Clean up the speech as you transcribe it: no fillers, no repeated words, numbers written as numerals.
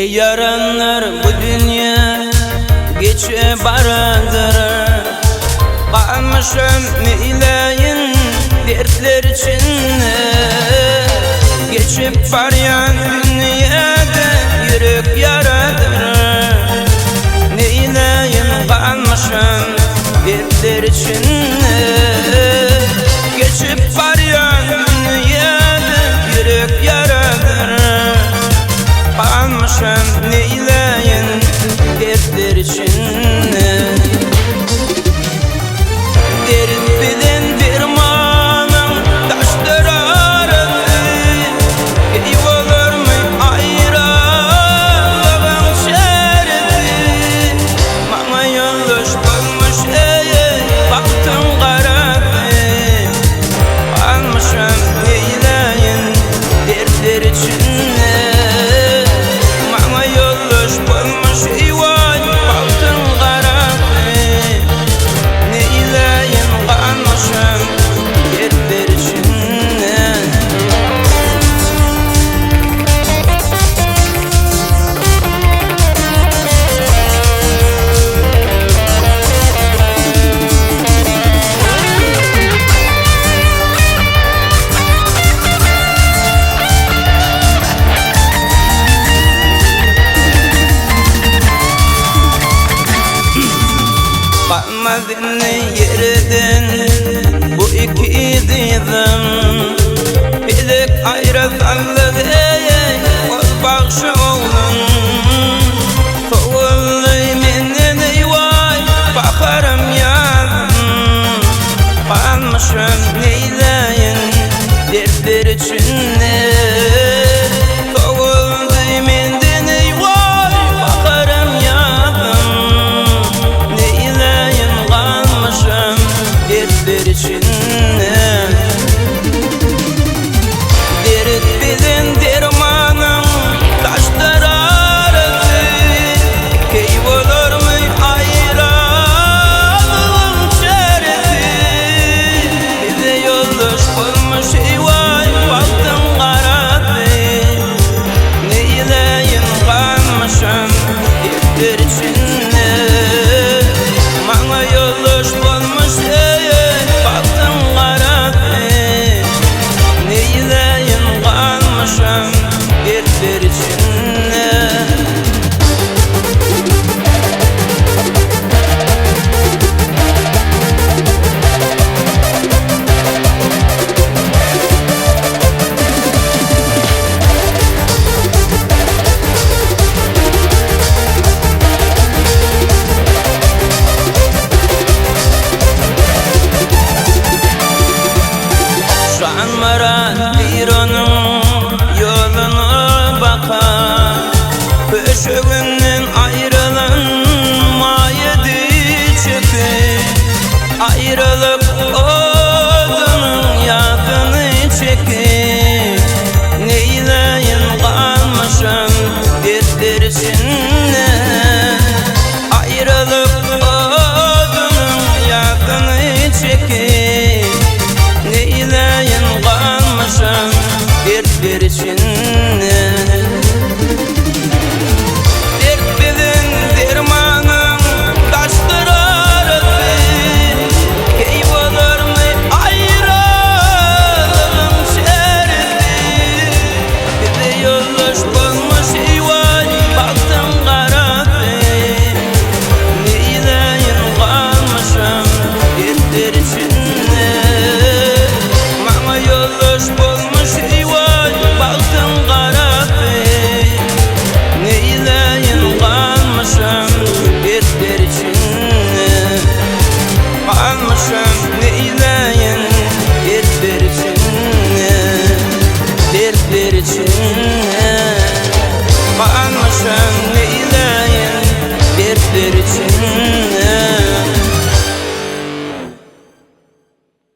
Yaranlar bu dünya geçe baradır. Kalmışım meyleyin dertler içinde. Geçip varyan dünyada yürek yaradır. Neyleyim kalmışım dertler içinde. Geçip varyan dünyada yürek yaradır. Kalmışım neyleyin dertler içinde. Derin bilen dermanım taşlar aradı. Eyv olur mu ayrılığın şerdi. Bana yanlış bulmuş baktım karadı. Kalmışım neyleyin dertler içinde. Kalmadın yerden bu iki dizim. Bilik ayrısallık ol bakşı oğlum. Soğuldu menden eyvay bakarım yazım. Kalmışım neyleyin dertler içinde. Bir onun yoluna bakar. Köşegünden ayrılan mayedi çekir. Ayrılık odunun yakını çekir. Neyleyin kalmışım dertler içinde. Ayrılık odunun yakını çekir. Neyleyin kalmışım dertler içinde. Dert bilen dermanım taşlar aradı. Eyv olur mu ayrılığın şerdi. Bize yoldaş bulmuş eyvay baktım karadı. Neyleyin kalmışım dertler içinde. Yoldaş bulmuş eyvay baktım karadı. Neyleyin kalmışım dertler içinde. Kalmışım neyleyin dertler içinde. Dertler içinde. Kalmışım